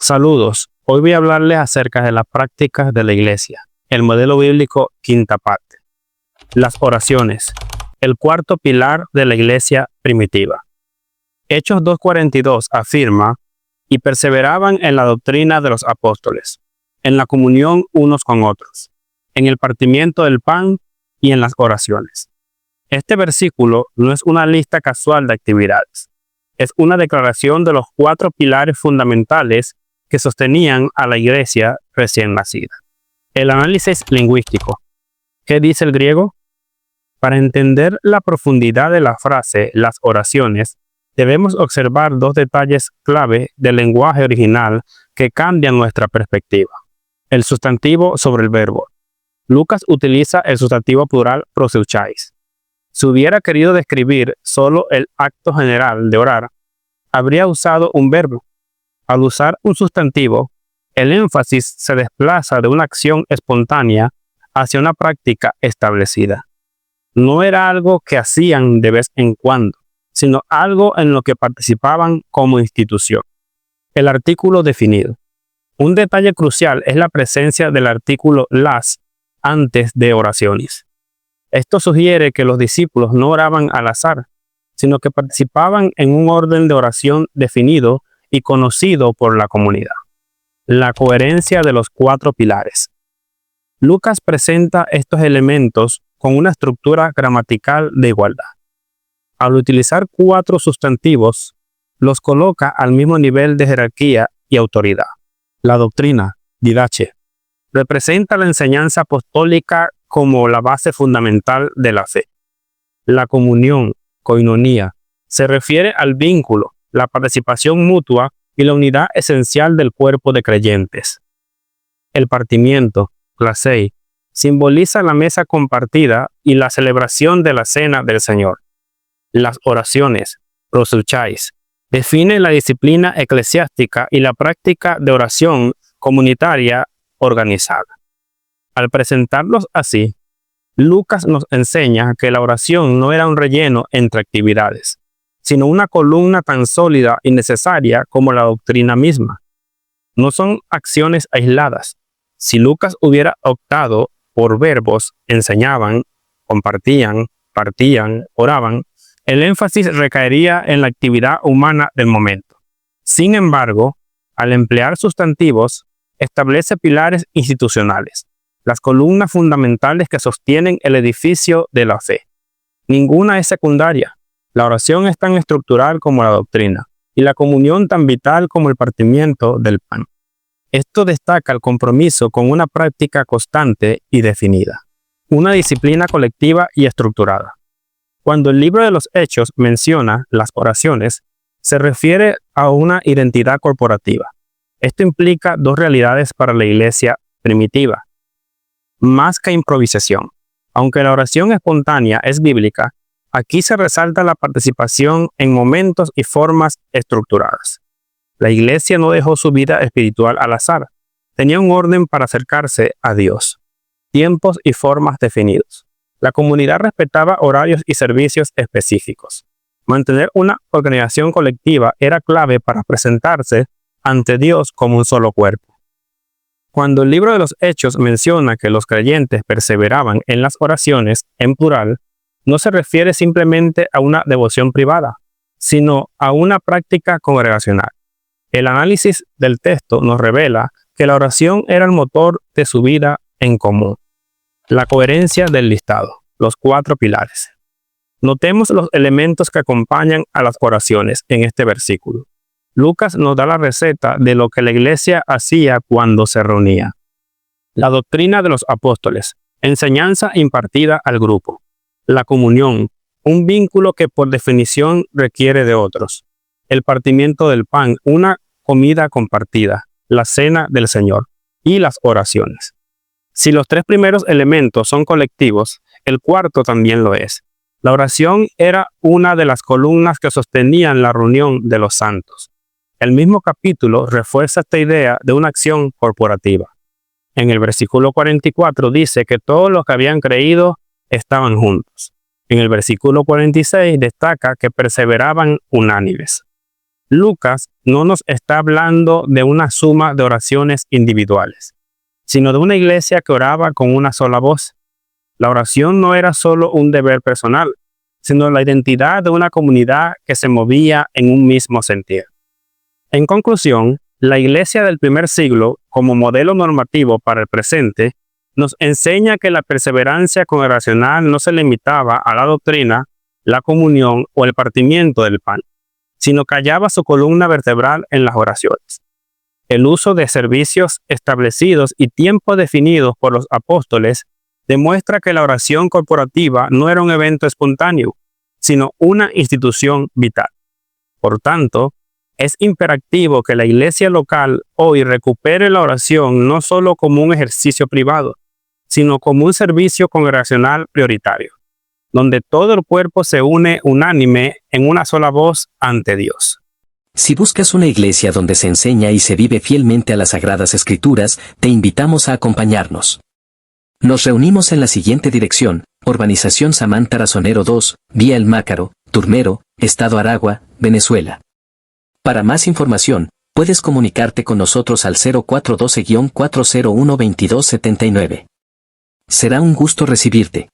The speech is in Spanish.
Saludos. Hoy voy a hablarles acerca de las prácticas de la iglesia, el modelo bíblico quinta parte. Las oraciones, el cuarto pilar de la iglesia primitiva. Hechos 2:42 afirma, y perseveraban en la doctrina de los apóstoles, en la comunión unos con otros, en el partimiento del pan y en las oraciones. Este versículo no es una lista casual de actividades, es una declaración de los cuatro pilares fundamentales que sostenían a la iglesia recién nacida. El análisis lingüístico. ¿Qué dice el griego? Para entender la profundidad de la frase las oraciones, debemos observar dos detalles clave del lenguaje original que cambian nuestra perspectiva. El sustantivo sobre el verbo. Lucas utiliza el sustantivo plural proseuchais. Si hubiera querido describir solo el acto general de orar, habría usado un verbo. Al usar un sustantivo, el énfasis se desplaza de una acción espontánea hacia una práctica establecida. No era algo que hacían de vez en cuando, sino algo en lo que participaban como institución. El artículo definido. Un detalle crucial es la presencia del artículo las antes de oraciones. Esto sugiere que los discípulos no oraban al azar, sino que participaban en un orden de oración definido y conocido por la comunidad. La coherencia de los cuatro pilares. Lucas presenta estos elementos con una estructura gramatical de igualdad. Al utilizar cuatro sustantivos, los coloca al mismo nivel de jerarquía y autoridad. La doctrina, didache, representa la enseñanza apostólica como la base fundamental de la fe. La comunión, koinonía, se refiere al vínculo, la participación mutua y la unidad esencial del cuerpo de creyentes. El partimiento, klasei, simboliza la mesa compartida y la celebración de la cena del Señor. Las oraciones, proseuchais, define la disciplina eclesiástica y la práctica de oración comunitaria organizada. Al presentarlos así, Lucas nos enseña que la oración no era un relleno entre actividades, sino una columna tan sólida y necesaria como la doctrina misma. No son acciones aisladas. Si Lucas hubiera optado por verbos, enseñaban, compartían, partían, oraban, el énfasis recaería en la actividad humana del momento. Sin embargo, al emplear sustantivos, establece pilares institucionales, las columnas fundamentales que sostienen el edificio de la fe. Ninguna es secundaria. La oración es tan estructural como la doctrina, y la comunión tan vital como el partimiento del pan. Esto destaca el compromiso con una práctica constante y definida, una disciplina colectiva y estructurada. Cuando el libro de los Hechos menciona las oraciones, se refiere a una identidad corporativa. Esto implica dos realidades para la iglesia primitiva. Más que improvisación. Aunque la oración espontánea es bíblica, aquí se resalta la participación en momentos y formas estructuradas. La iglesia no dejó su vida espiritual al azar. Tenía un orden para acercarse a Dios. Tiempos y formas definidos. La comunidad respetaba horarios y servicios específicos. Mantener una organización colectiva era clave para presentarse ante Dios como un solo cuerpo. Cuando el libro de los Hechos menciona que los creyentes perseveraban en las oraciones, en plural, no se refiere simplemente a una devoción privada, sino a una práctica congregacional. El análisis del texto nos revela que la oración era el motor de su vida en común. La coherencia del listado, los cuatro pilares. Notemos los elementos que acompañan a las oraciones en este versículo. Lucas nos da la receta de lo que la iglesia hacía cuando se reunía. La doctrina de los apóstoles, enseñanza impartida al grupo. La comunión, un vínculo que por definición requiere de otros. El partimiento del pan, una comida compartida, la cena del Señor, y las oraciones. Si los tres primeros elementos son colectivos, el cuarto también lo es. La oración era una de las columnas que sostenían la reunión de los santos. El mismo capítulo refuerza esta idea de una acción corporativa. En el versículo 44 dice que todos los que habían creído estaban juntos. En el versículo 46 destaca que perseveraban unánimes. Lucas no nos está hablando de una suma de oraciones individuales, sino de una iglesia que oraba con una sola voz. La oración no era solo un deber personal, sino la identidad de una comunidad que se movía en un mismo sentir. En conclusión, la iglesia del primer siglo, como modelo normativo para el presente, nos enseña que la perseverancia congregacional no se limitaba a la doctrina, la comunión o el partimiento del pan, sino que hallaba su columna vertebral en las oraciones. El uso de servicios establecidos y tiempos definidos por los apóstoles demuestra que la oración corporativa no era un evento espontáneo, sino una institución vital. Por tanto, es imperativo que la iglesia local hoy recupere la oración no solo como un ejercicio privado, sino como un servicio congregacional prioritario, donde todo el cuerpo se une unánime en una sola voz ante Dios. Si buscas una iglesia donde se enseña y se vive fielmente a las Sagradas Escrituras, te invitamos a acompañarnos. Nos reunimos en la siguiente dirección: Urbanización Samantha Razonero 2, Vía El Mácaro, Turmero, Estado Aragua, Venezuela. Para más información, puedes comunicarte con nosotros al 0412-401-2279. Será un gusto recibirte.